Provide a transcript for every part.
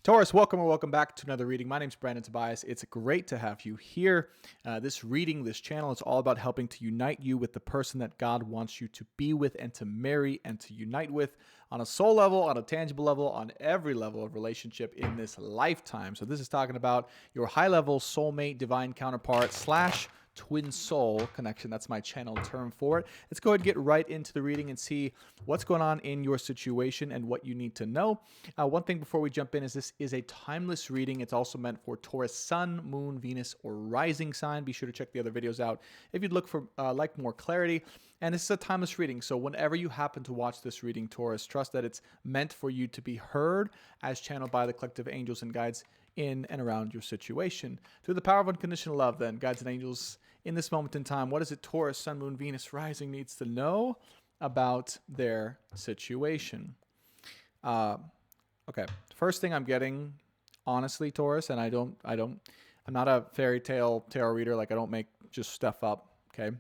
Taurus, welcome or welcome back to another reading. My name's Brandon Tobias. It's great to have you here. This reading, this channel, is all about helping to unite you with the person that God wants you to be with and to marry and to unite with on a soul level, on a tangible level, on every level of relationship in this lifetime. So this is talking about your high-level soulmate, divine counterpart slash twin soul connection. That's my channel term for it. Let's go ahead and get right into the reading and see what's going on in your situation and what you need to know. One thing before we jump in is this is a timeless reading. It's also meant for Taurus sun, moon, Venus, or rising sign. Be sure to check the other videos out if you'd look for like more clarity. And this is a timeless reading. So whenever you happen to watch this reading, Taurus, trust that it's meant for you to be heard as channeled by the collective angels and guides in and around your situation. Through the power of unconditional love, then, guides and angels, in this moment in time, what is it Taurus, Sun, Moon, Venus, Rising needs to know about their situation? Okay, first thing I'm getting, honestly, Taurus, and I'm not a fairy tale tarot reader. Like, I don't make just stuff up, okay?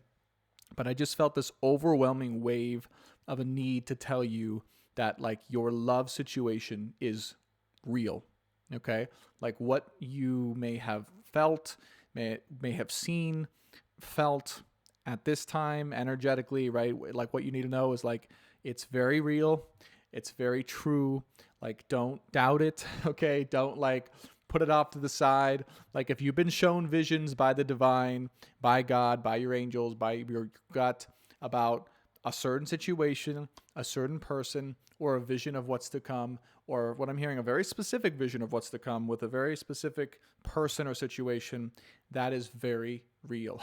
But I just felt this overwhelming wave of a need to tell you that, like, your love situation is real. Okay, like what you may have felt, may have seen, felt at this time energetically, right? Like what you need to know is like it's very real, it's very true. Like don't doubt it, okay? Don't like put it off to the side. Like if you've been shown visions by the divine, by God, by your angels, by your gut about a certain situation, a certain person, or a vision of what's to come, or what I'm hearing, a very specific vision of what's to come with a very specific person or situation, that is very real.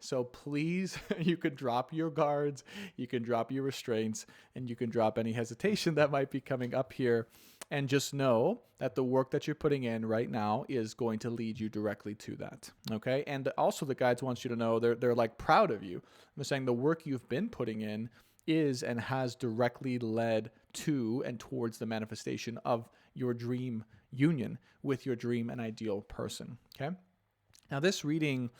So please, you can drop your guards, you can drop your restraints, and you can drop any hesitation that might be coming up here. And just know that the work that you're putting in right now is going to lead you directly to that. Okay. And also the guides want you to know they're like proud of you. I'm saying the work you've been putting in is and has directly led to and towards the manifestation of your dream union with your dream and ideal person. Okay. Now, this reading,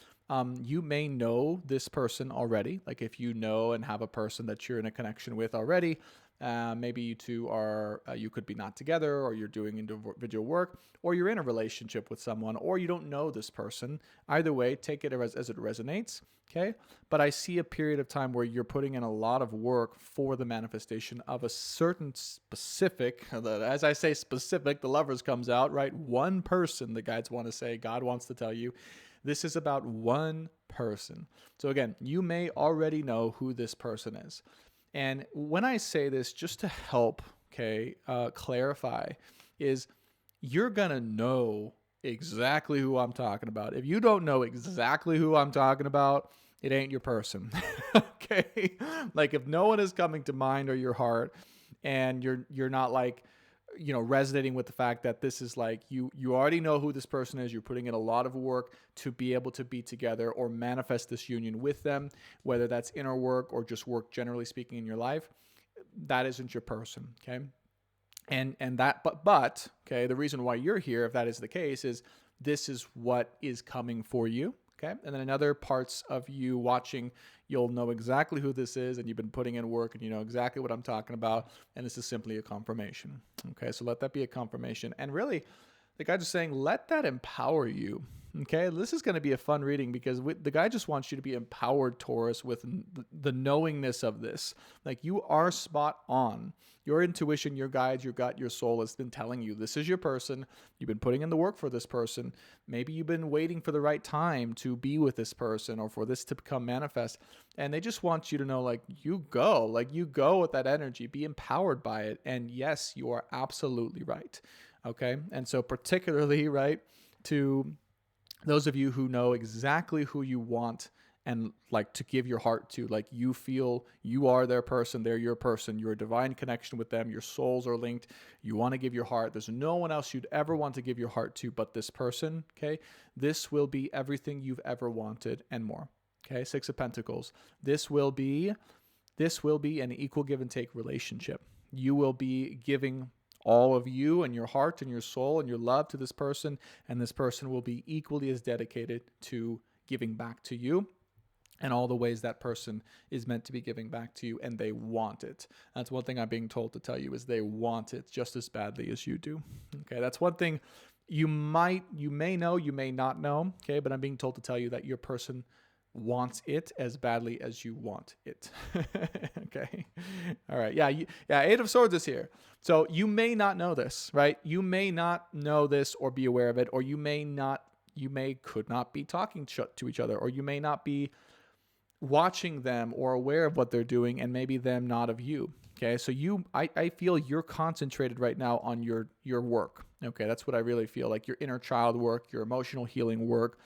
you may know this person already. Like if you know and have a person that you're in a connection with already, maybe you two are, you could be not together, or you're doing individual work, or you're in a relationship with someone, or you don't know this person. Either way, take it as it resonates. Okay. But I see a period of time where you're putting in a lot of work for the manifestation of a certain specific, as I say specific, the lovers comes out, right? One person, the guides want to say, God wants to tell you, this is about one person. So again, you may already know who this person is. And when I say this, just to help, clarify, is you're going to know exactly who I'm talking about. If you don't know exactly who I'm talking about, it ain't your person. Okay? Like if no one is coming to mind or your heart, and you're not like, resonating with the fact that this is like you already know who this person is. You're putting in a lot of work to be able to be together or manifest this union with them, whether that's inner work or just work generally speaking in your life. That isn't your person, okay? And that but okay, the reason why you're here, if that is the case, is this is what is coming for you. Okay. And then in other parts of you watching, you'll know exactly who this is, and you've been putting in work and you know exactly what I'm talking about. And this is simply a confirmation. Okay. So let that be a confirmation. And really, the guy just saying, let that empower you. Okay. This is going to be a fun reading because the guy just wants you to be empowered, Taurus, with the knowingness of this. Like you are spot on. Your intuition, your guides, your gut, your soul has been telling you this is your person. You've been putting in the work for this person. Maybe you've been waiting for the right time to be with this person or for this to become manifest. And they just want you to know, like you go with that energy, be empowered by it. And yes, you are absolutely right. Okay. And so particularly, right, to those of you who know exactly who you want and like to give your heart to, like you feel you are their person, they're your person, you're a divine connection with them, your souls are linked, you want to give your heart. There's no one else you'd ever want to give your heart to but this person, okay? This will be everything you've ever wanted and more, okay? Six of Pentacles. This will be an equal give and take relationship. You will be giving all of you and your heart and your soul and your love to this person, and this person will be equally as dedicated to giving back to you. and all the ways that person is meant to be giving back to you, and they want it. That's one thing I'm being told to tell you, is they want it just as badly as you do. Okay, that's one thing you may know, you may not know. Okay, but I'm being told to tell you that your person wants it as badly as you want it. Okay. All right. Yeah. Yeah. Eight of Swords is here. So you may not know this, right? You may not know this or be aware of it, or you could not be talking to each other, or you may not be watching them or aware of what they're doing, and maybe them not of you. Okay, so I feel you're concentrated right now on your work. Okay, that's what I really feel, like your inner child work, your emotional healing work,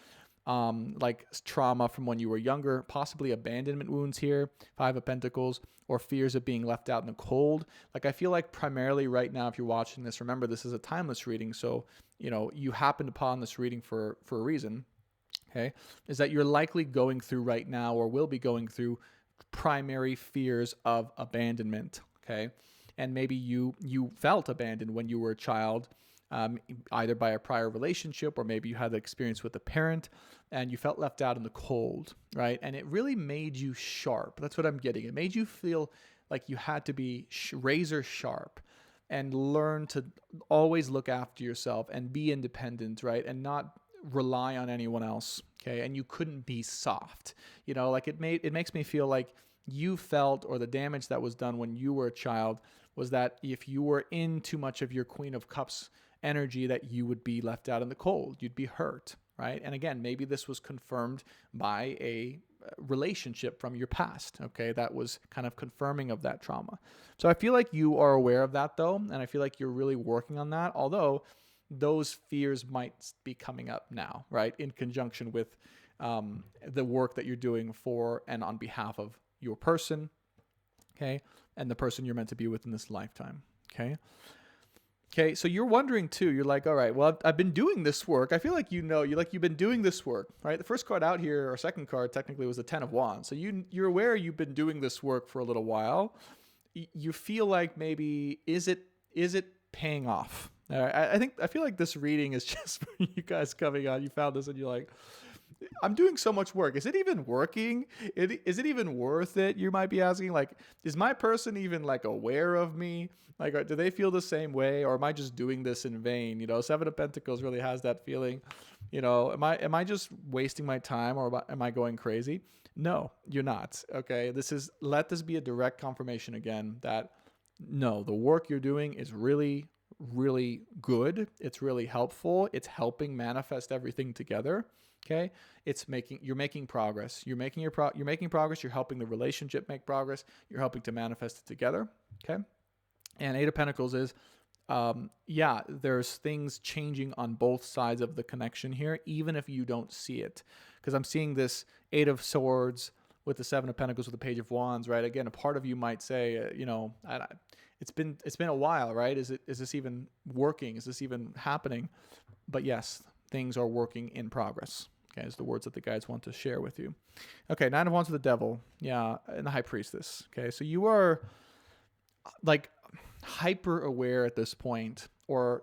like trauma from when you were younger, possibly abandonment wounds here, Five of Pentacles, or fears of being left out in the cold. Like I feel like primarily right now, if you're watching this, remember this is a timeless reading, so you happened upon this reading for a reason. Okay, is that you're likely going through right now, or will be going through, primary fears of abandonment. Okay, and maybe you felt abandoned when you were a child, either by a prior relationship, or maybe you had the experience with a parent and you felt left out in the cold, right? And it really made you sharp. That's what I'm getting. It made you feel like you had to be razor sharp and learn to always look after yourself and be independent, right? And not rely on anyone else. Okay. And you couldn't be soft, like it makes me feel like you felt, or the damage that was done when you were a child was that if you were in too much of your Queen of Cups energy, that you would be left out in the cold, you'd be hurt, right? And again, maybe this was confirmed by a relationship from your past, okay, that was kind of confirming of that trauma. So I feel like you are aware of that though, and I feel like you're really working on that, although those fears might be coming up now, right, in conjunction with the work that you're doing for and on behalf of your person, okay, and the person you're meant to be with in this lifetime, okay? Okay, so you're wondering too, you're like, all right, well, I've been doing this work. I feel like you've been doing this work, right? The first card out here, or second card technically, was the Ten of Wands. So you're aware you've been doing this work for a little while. You feel like maybe, is it paying off? I feel like this reading is just for you guys coming on. You found this and you're like, I'm doing so much work. Is it even working? Is it even worth it? You might be asking, like, is my person even like aware of me? Like, do they feel the same way, or am I just doing this in vain? Seven of Pentacles really has that feeling. Am I just wasting my time, or am I going crazy? No, you're not. Okay, let this be a direct confirmation again that no, the work you're doing is really, really good. It's really helpful. It's helping manifest everything together. Okay, you're making progress. You're making progress. You're helping the relationship make progress. You're helping to manifest it together. Okay, and Eight of Pentacles is, there's things changing on both sides of the connection here, even if you don't see it. Because I'm seeing this Eight of Swords with the Seven of Pentacles with the Page of Wands, right? Again, a part of you might say, it's been a while, right? Is this even working? Is this even happening? But yes, things are working in progress. Okay, is the words that the guides want to share with you. Okay, Nine of Wands with the Devil, and the High Priestess. Okay, so you are like hyper aware at this point, or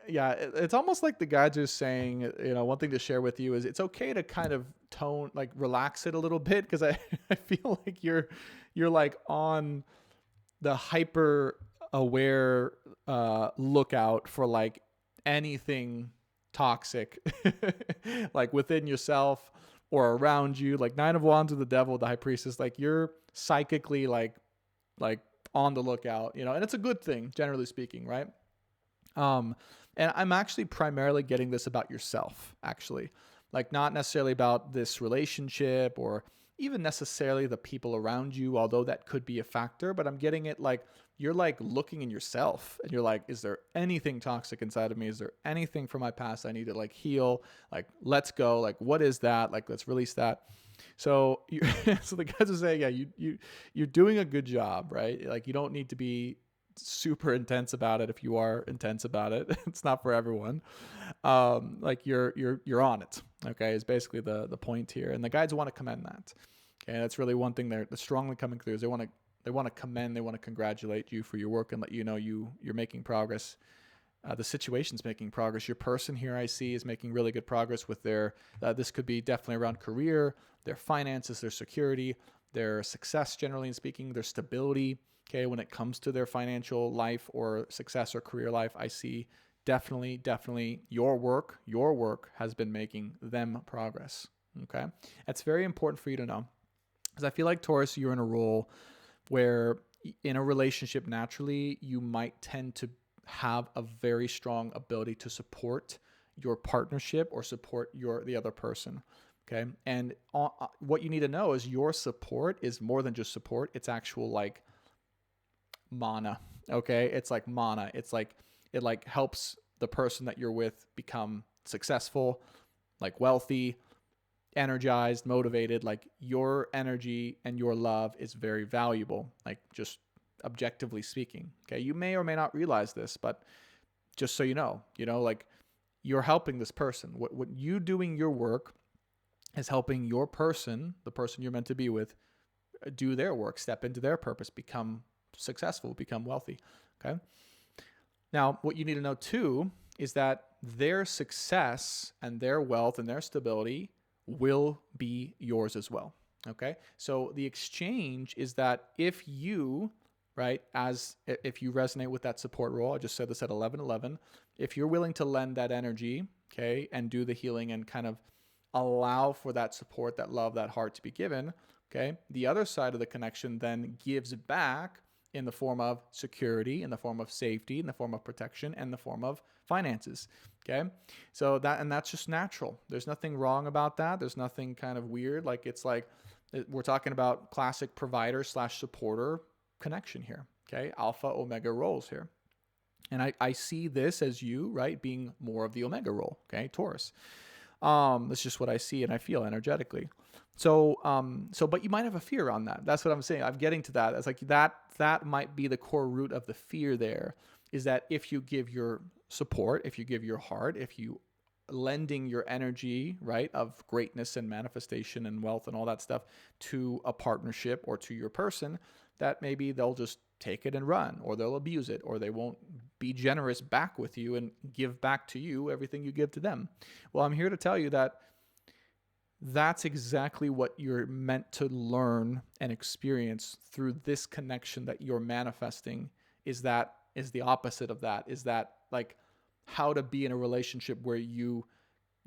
it's almost like the guides are saying, one thing to share with you is it's okay to kind of relax it a little bit, because I feel like you're like on the hyper aware lookout for like anything toxic like within yourself or around you. Like Nine of Wands with the Devil, the High Priestess, like you're psychically like on the lookout, and it's a good thing, generally speaking, right? And I'm actually primarily getting this about yourself, actually, like not necessarily about this relationship or even necessarily the people around you, although that could be a factor, but I'm getting it like you're like looking in yourself and you're like, is there anything toxic inside of me? Is there anything from my past I need to like heal? Like, let's go. Like, what is that? Like, let's release that. So, so the guys are saying, you're doing a good job, right? Like, you don't need to be super intense about it. If you are intense about it, it's not for everyone. Like you're on it. Okay, is basically the point here, and the guides want to commend that. Okay, that's really one thing that's strongly coming through. Is they want to commend, they want to congratulate you for your work and let you know you're making progress The situation's making progress. Your person here I see is making really good progress with their, this could be definitely around career, their finances, their security, their success, generally speaking, their stability. Okay. When it comes to their financial life or success or career life, I see definitely your work has been making them progress. Okay. That's very important for you to know, because I feel like, Taurus, you're in a role where in a relationship, naturally, you might tend to have a very strong ability to support your partnership or support the other person. Okay. And what you need to know is your support is more than just support. It's actual like mana. Okay. It's like mana. It's like, it like helps the person that you're with become successful, like wealthy, energized, motivated. Like your energy and your love is very valuable, like just objectively speaking. Okay. You may or may not realize this, but just so you know, like you're helping this person. What you doing your work is helping your person, the person you're meant to be with, do their work, step into their purpose, become successful, become wealthy. Okay. Now, what you need to know too is that their success and their wealth and their stability will be yours as well. Okay. So the exchange is that if you, right, if you resonate with that support role, I just said this at 11:11, if you're willing to lend that energy, okay, and do the healing and kind of allow for that support, that love, that heart to be given, okay, the other side of the connection then gives back in the form of security, in the form of safety, in the form of protection, and the form of finances. Okay. So that's just natural. There's nothing wrong about that. There's nothing kind of weird. Like it's like we're talking about classic provider / supporter connection here. Okay. Alpha omega roles here. And I see this as you, right, being more of the omega role. Okay. Taurus. That's just what I see and I feel energetically. So, but you might have a fear on that. That's what I'm saying. I'm getting to that. It's like that might be the core root of the fear there, is that if you give your support, if you give your heart, if you lending your energy, right, of greatness and manifestation and wealth and all that stuff to a partnership or to your person, that maybe they'll just take it and run, or they'll abuse it, or they won't be generous back with you and give back to you everything you give to them. Well, I'm here to tell you that that's exactly what you're meant to learn and experience through this connection that you're manifesting. Is the opposite of that, is that like how to be in a relationship where you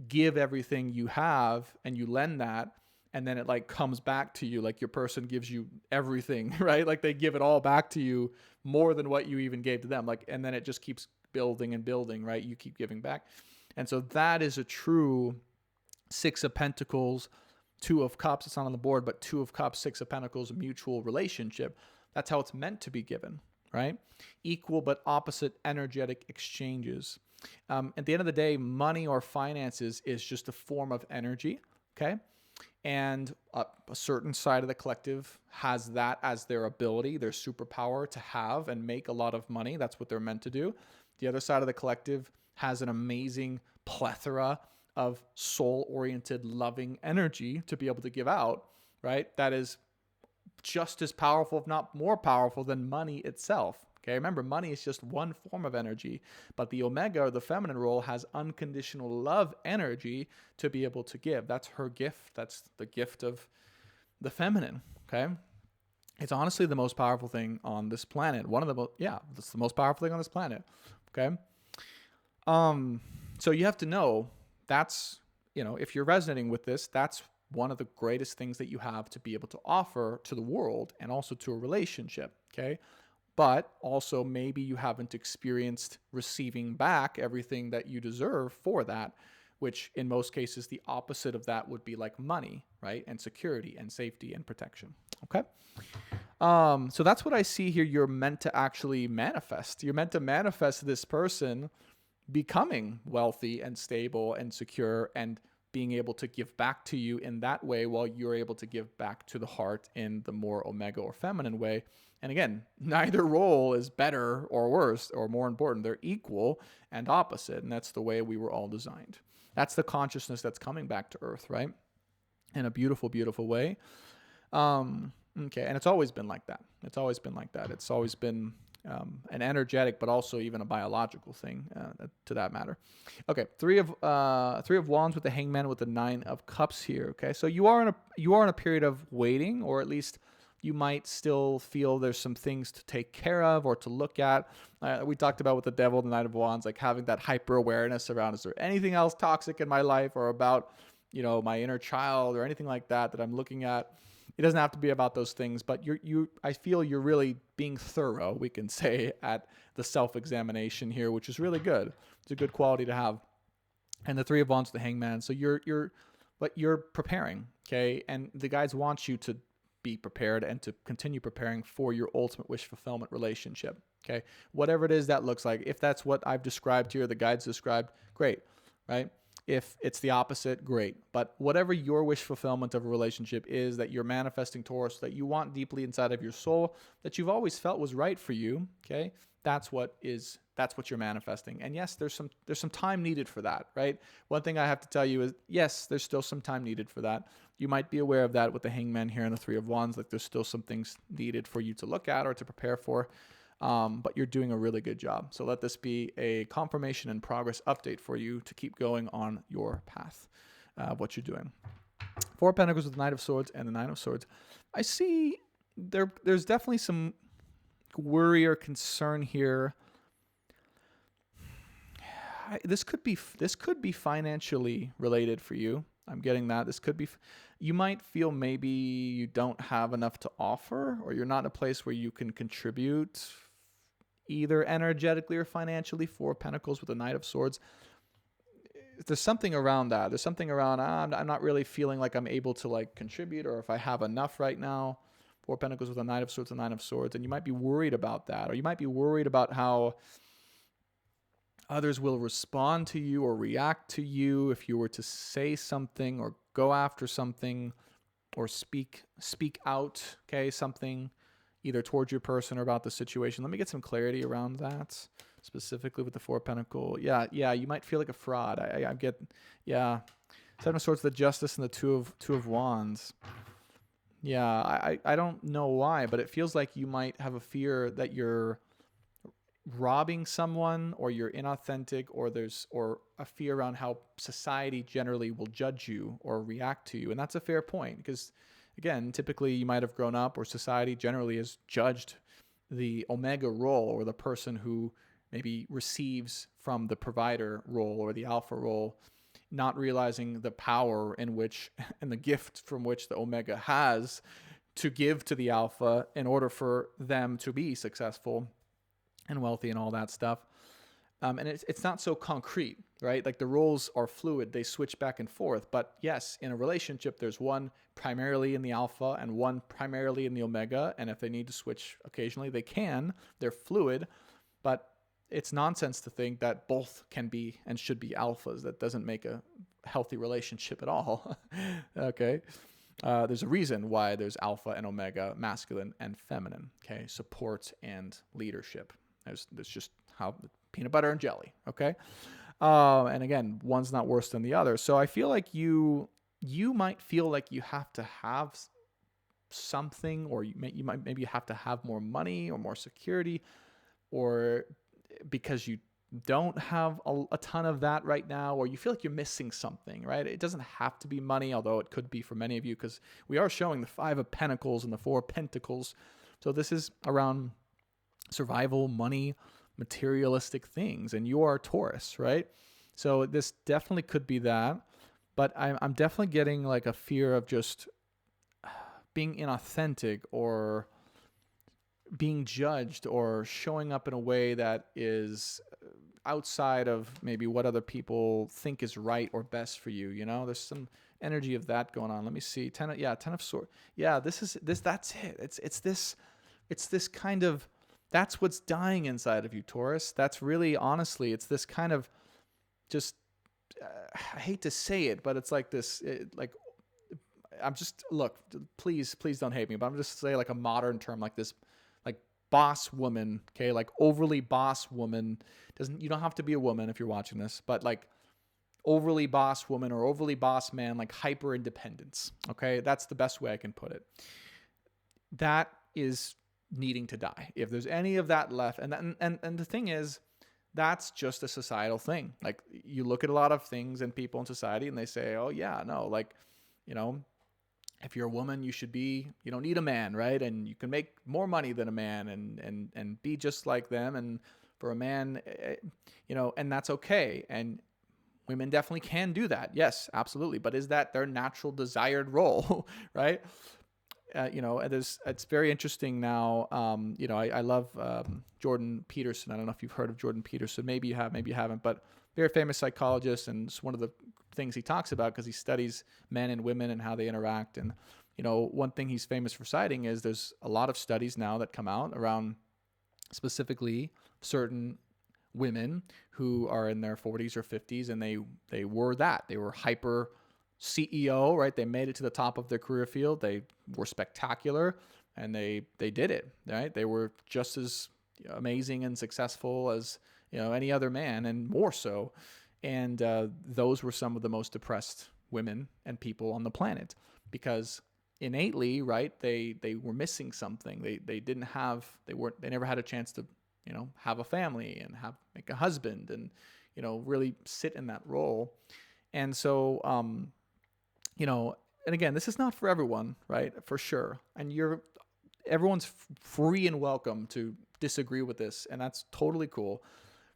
give everything you have and you lend that, and then it like comes back to you, like your person gives you everything, right? Like they give it all back to you, more than what you even gave to them. Like, and then it just keeps building and building, right? You keep giving back. And so that is a true Six of Pentacles, Two of Cups. It's not on the board, but Two of Cups, Six of Pentacles, mutual relationship. That's how it's meant to be given, right? Equal but opposite energetic exchanges. At the end of the day, money or finances is just a form of energy, okay? And a certain side of the collective has that as their ability, their superpower to have and make a lot of money. That's what they're meant to do. The other side of the collective has an amazing plethora of soul-oriented, loving energy to be able to give out, right? That is just as powerful, if not more powerful, than money itself. Okay, remember, money is just one form of energy, but the omega, or the feminine role, has unconditional love energy to be able to give. That's her gift. That's the gift of the feminine. Okay, it's honestly the most powerful thing on this planet. It's the most powerful thing on this planet. Okay, so you have to know that's, if you're resonating with this, that's one of the greatest things that you have to be able to offer to the world and also to a relationship. Okay. But also maybe you haven't experienced receiving back everything that you deserve for that, which in most cases, the opposite of that would be like money, right? And security and safety and protection. Okay. So that's what I see here. You're meant to actually manifest. You're meant to manifest this person becoming wealthy and stable and secure and being able to give back to you in that way, while you're able to give back to the heart in the more omega or feminine way. And again, neither role is better or worse or more important. They're equal and opposite. And that's the way we were all designed. That's the consciousness that's coming back to Earth, right? In a beautiful, beautiful way. Okay. And it's always been like that. It's always been like that. It's always been an energetic, but also even a biological thing to that matter. Okay, three of wands with the hangman with the 9 of cups here. Okay, so you are in a period of waiting, or at least you might still feel there's some things to take care of or to look at. We talked about with the devil, the Knight of Wands, like having that hyper awareness around, is there anything else toxic in my life, or about, my inner child or anything like that I'm looking at. It doesn't have to be about those things, but I feel you're really being thorough, we can say, at the self-examination here, which is really good. It's a good quality to have. And the 3 of Wands, the hangman. So you're preparing, okay? And the guides want you to be prepared and to continue preparing for your ultimate wish fulfillment relationship, okay? Whatever it is that looks like. If that's what I've described here, the guides described, great, right? If it's the opposite, great. But whatever your wish fulfillment of a relationship is that you're manifesting towards, that you want deeply inside of your soul, that you've always felt was right for you, okay? That's what you're manifesting. And yes, there's some time needed for that, right? One thing I have to tell you is, yes, there's still some time needed for that. You might be aware of that with the hangman here and the 3 of Wands, like there's still some things needed for you to look at or to prepare for. But you're doing a really good job. So let this be a confirmation and progress update for you to keep going on your path of what you're doing. 4 of Pentacles with the Knight of Swords and the 9 of Swords. I see there's definitely some worry or concern here. This could be financially related for you. I'm getting that. This could be, you might feel maybe you don't have enough to offer, or you're not in a place where you can contribute either energetically or financially. 4 of Pentacles with the Knight of Swords. There's something around that. There's something around, I'm not really feeling like I'm able to like contribute, or if I have enough right now. 4 of Pentacles with the Knight of Swords and 9 of Swords. And you might be worried about that, or you might be worried about how others will respond to you or react to you if you were to say something or go after something or speak out, okay, something either towards your person or about the situation. Let me get some clarity around that, specifically with the 4 of Pentacles. Yeah, you might feel like a fraud. I get, yeah. 7 of Swords, the Justice, and the two of Wands. Yeah, I don't know why, but it feels like you might have a fear that you're robbing someone, or you're inauthentic, or a fear around how society generally will judge you or react to you. And that's a fair point, because again, typically you might have grown up, or society generally has judged the omega role, or the person who maybe receives from the provider role or the alpha role, not realizing the power in which and the gift from which the omega has to give to the alpha in order for them to be successful and wealthy and all that stuff. And it's not so concrete, right? Like the roles are fluid. They switch back and forth. But yes, in a relationship, there's one primarily in the alpha and one primarily in the omega. And if they need to switch occasionally, they can. They're fluid. But it's nonsense to think that both can be and should be alphas. That doesn't make a healthy relationship at all. Okay. There's a reason why there's alpha and omega, masculine and feminine. Okay. Support and leadership. There's just how peanut butter and jelly. Okay. And again, one's not worse than the other. So I feel like you might feel like you have to have something, or you might maybe have to have more money or more security, or because you don't have a ton of that right now, or you feel like you're missing something, right? It doesn't have to be money, although it could be for many of you, because we are showing the 5 of Pentacles and the 4 of Pentacles. So this is around survival, money, materialistic things, and you are Taurus, right? So this definitely could be that, but I'm definitely getting like a fear of just being inauthentic, or being judged, or showing up in a way that is outside of maybe what other people think is right or best for you. There's some energy of that going on. Let me see. 10 of Swords. Yeah, that's it. It's this kind of, that's what's dying inside of you, Taurus. That's really, honestly, it's this kind of just, I hate to say it, but it's like this, look, please don't hate me, but I'm just saying like a modern term, like this, like boss woman, okay? Like overly boss woman. You don't have to be a woman if you're watching this, but like overly boss woman or overly boss man, like hyper independence, okay? That's the best way I can put it. That is needing to die. If there's any of that left, and the thing is, that's just a societal thing. Like, you look at a lot of things and people in society and they say, oh yeah, no, like, you know, if you're a woman, you don't need a man, right? And you can make more money than a man and be just like them. And for a man, and that's okay. And women definitely can do that. Yes, absolutely. But is that their natural desired role, right? It's very interesting now. I love Jordan Peterson. I don't know if you've heard of Jordan Peterson. Maybe you have, maybe you haven't, but very famous psychologist. And it's one of the things he talks about because he studies men and women and how they interact. And, one thing he's famous for citing is there's a lot of studies now that come out around specifically certain women who are in their 40s or 50s, and they were hyper CEO, right? They made it to the top of their career field. They were spectacular, and they did it, right? They were just as amazing and successful as any other man, and more so. And those were some of the most depressed women and people on the planet because innately, right? They were missing something. They never had a chance to have a family and make a husband and really sit in that role. And so and again, this is not for everyone, right? For sure. And everyone's free and welcome to disagree with this, and that's totally cool.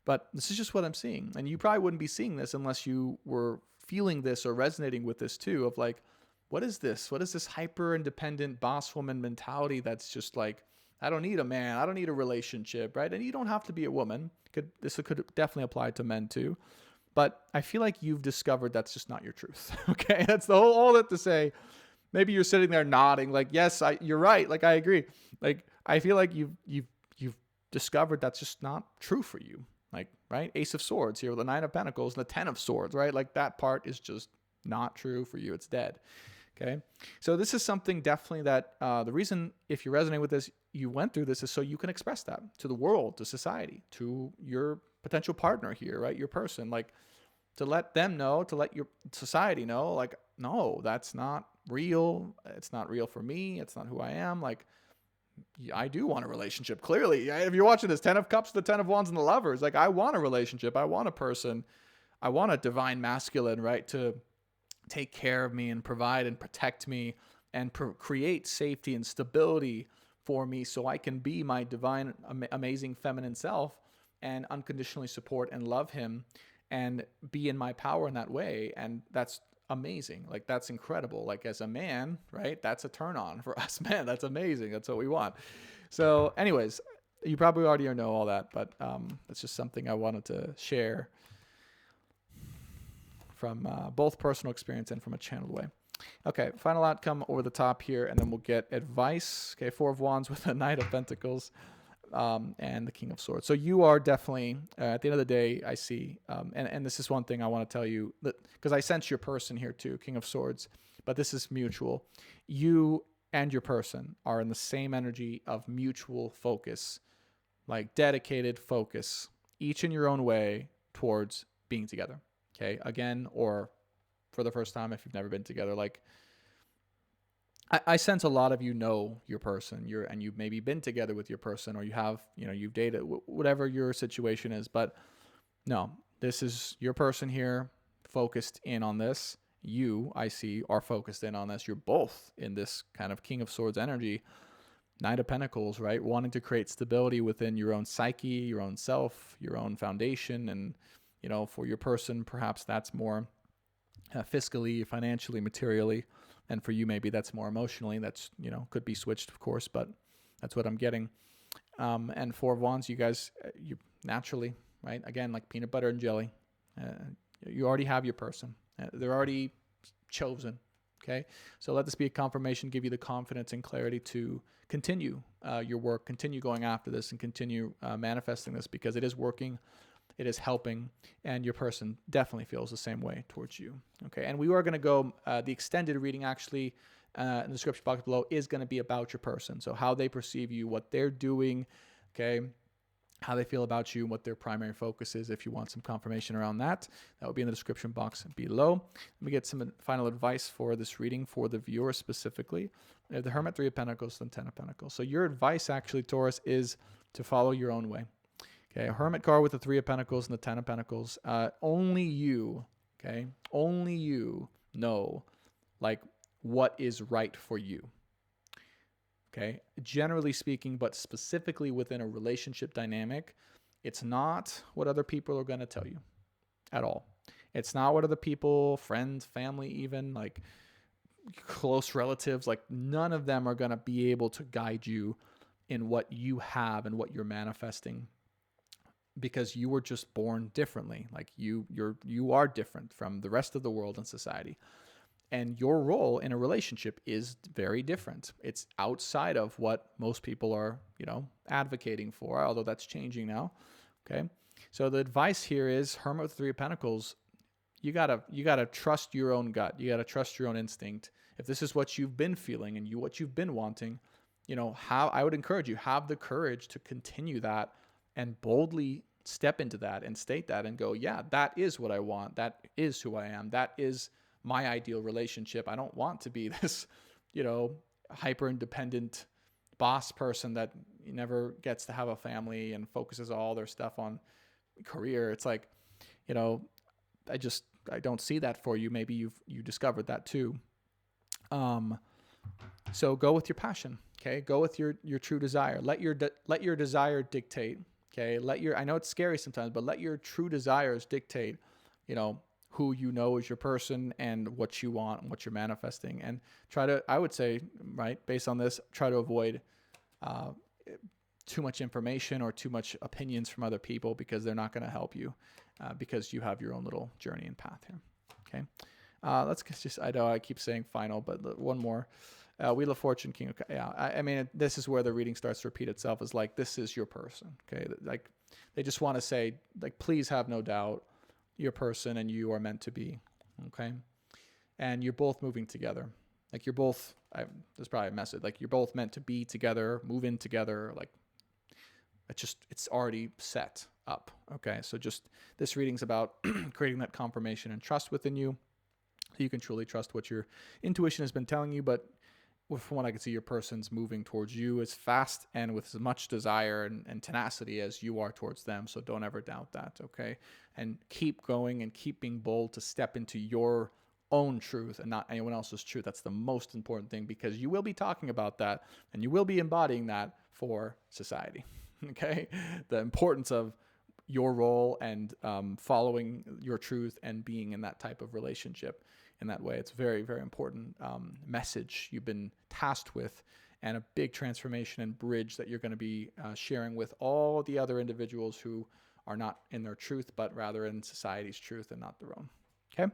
But this is just what I'm seeing. And you probably wouldn't be seeing this unless you were feeling this or resonating with this too, of like, what is this? What is this hyper independent boss woman mentality that's just like, I don't need a man, I don't need a relationship, right? And you don't have to be a woman. This could definitely apply to men too. But I feel like you've discovered that's just not your truth. Okay, that's all that to say. Maybe you're sitting there nodding, like, yes, you're right. Like, I agree. Like, I feel like you've discovered that's just not true for you. Like, right, Ace of Swords here with the Nine of Pentacles and the Ten of Swords, right? Like, that part is just not true for you. It's dead. Okay, so this is something definitely that the reason, if you resonate with this, you went through this, is so you can express that to the world, to society, to your potential partner here, right? Your person, like, to let them know, to let your society know, like, no, that's not real. It's not real for me. It's not who I am. Like, I do want a relationship. Clearly, if you're watching this, 10 of Cups, the 10 of Wands, and the Lovers, like, I want a relationship. I want a person. I want a divine masculine, right, to take care of me and provide and protect me and create safety and stability for me so I can be my divine, amazing feminine self and unconditionally support and love him and be in my power in that way. And that's amazing. Like, that's incredible. Like, as a man, right, that's a turn on for us men. That's amazing. That's what we want. So anyways, you probably already know all that, but it's just something I wanted to share from both personal experience and from a channeled way. Okay, final outcome over the top here, and then we'll get advice. Okay, Four of Wands with the Knight of Pentacles and the King of Swords. So you are definitely, at the end of the day, I see, and this is one thing I want to tell you, because I sense your person here too, King of Swords, but this is mutual. You and your person are in the same energy of mutual focus, like dedicated focus, each in your own way towards being together. Okay, again, or for the first time if you've never been together, like, I sense a lot of you know your person, and you've maybe been together with your person, or you have, you've dated, whatever your situation is. But no, this is your person here, focused in on this. You, I see, are focused in on this. You're both in this kind of King of Swords energy, Knight of Pentacles, right? Wanting to create stability within your own psyche, your own self, your own foundation. And, for your person, perhaps that's more fiscally, financially, materially. And for you, maybe that's more emotionally. That's, could be switched, of course, but that's what I'm getting. And Four of Wands, you guys, you naturally, right? Again, like peanut butter and jelly. You already have your person. They're already chosen, okay? So let this be a confirmation, give you the confidence and clarity to continue your work, continue going after this, and continue manifesting this, because it is working. It is helping, and your person definitely feels the same way towards you. Okay, and we are going to go, the extended reading actually in the description box below is going to be about your person. So how they perceive you, what they're doing, okay, how they feel about you, and what their primary focus is. If you want some confirmation around that, that will be in the description box below. Let me get some final advice for this reading for the viewer specifically. The Hermit, 3 of Pentacles, and 10 of Pentacles. So your advice actually, Taurus, is to follow your own way. Okay, a Hermit card with the 3 of Pentacles and the 10 of Pentacles. Only you, okay, only you know, like, what is right for you. Okay, generally speaking, but specifically within a relationship dynamic, it's not what other people are going to tell you at all. It's not what other people, friends, family, even like close relatives, like none of them are going to be able to guide you in what you have and what you're manifesting, because you were just born differently. Like you are different from the rest of the world and society. And your role in a relationship is very different. It's outside of what most people are, advocating for, although that's changing now. Okay. So the advice here is, Hermit with 3 of Pentacles, you gotta trust your own gut. You gotta trust your own instinct. If this is what you've been feeling and what you've been wanting, I would encourage you, have the courage to continue that and boldly step into that and state that and go, yeah, that is what I want. That is who I am. That is my ideal relationship. I don't want to be this, hyper independent boss person that never gets to have a family and focuses all their stuff on career. It's like, I don't see that for you. Maybe you discovered that too. So go with your passion. Okay. Go with your true desire. Let your desire dictate. Okay. I know it's scary sometimes, but let your true desires dictate, who is your person and what you want and what you're manifesting. And I would say, right, based on this, try to avoid too much information or too much opinions from other people, because they're not going to help you, because you have your own little journey and path here. Okay. Let's just, I know I keep saying final, but one more. Wheel of Fortune, King of, yeah. I mean, this is where the reading starts to repeat itself. Is like, this is your person. Okay. Like, they just want to say, like, please have no doubt, your person and you are meant to be. Okay. And you're both moving together. Like, you're both, there's probably a message, like, you're both meant to be together, move in together. Like, it's already set up. Okay. So just, this reading's about creating that confirmation and trust within you, so you can truly trust what your intuition has been telling you. But from what I can see, your person's moving towards you as fast and with as much desire and tenacity as you are towards them. So don't ever doubt that. Okay. And keep going and keep being bold to step into your own truth and not anyone else's truth. That's the most important thing, because you will be talking about that and you will be embodying that for society. Okay. The importance of your role and following your truth and being in that type of relationship in that way. It's a very, very important message you've been tasked with, and a big transformation and bridge that you're going to be sharing with all the other individuals who are not in their truth, but rather in society's truth and not their own. Okay.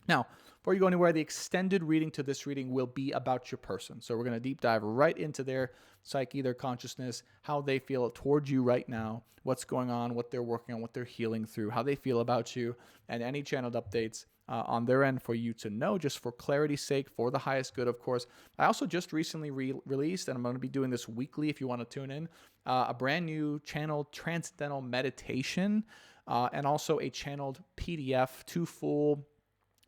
Now, before you go anywhere, the extended reading to this reading will be about your person. So we're going to deep dive right into their psyche, their consciousness, how they feel towards you right now, what's going on, what they're working on, what they're healing through, how they feel about you, and any channeled updates on their end for you to know, just for clarity's sake, for the highest good, of course. I also just recently released, and I'm going to be doing this weekly if you want to tune in, a brand new channeled transcendental meditation, and also a channeled PDF, 2 full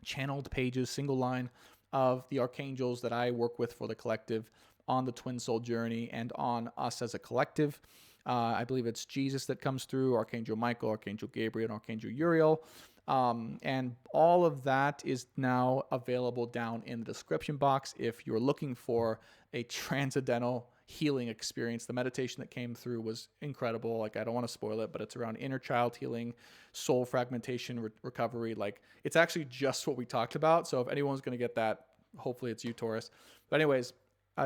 channeled pages, single line, of the archangels that I work with for the collective on the twin soul journey and on us as a collective. I believe it's Jesus that comes through, Archangel Michael, Archangel Gabriel, and Archangel Uriel. And all of that is now available down in the description box if you're looking for a transcendental healing experience. The meditation that came through was incredible. Like, I don't want to spoil it, but it's around inner child healing, soul fragmentation, recovery. Like, it's actually just what we talked about. So if anyone's going to get that, hopefully it's you, Taurus. But anyways,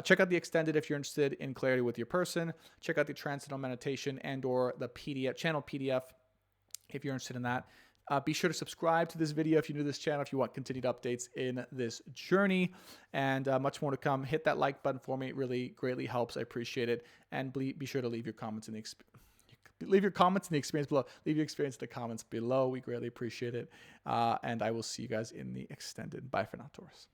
check out the extended if you're interested in clarity with your person. Check out the transcendental meditation and or the PDF, channel PDF, if you're interested in that. Be sure to subscribe to this video if you're new to this channel, if you want continued updates in this journey, and much more to come. Hit that like button for me. It really greatly helps. I appreciate it. And be sure to leave your comments in the experience below. Leave your experience in the comments below. We greatly appreciate it. And I will see you guys in the extended. Bye for now, Taurus.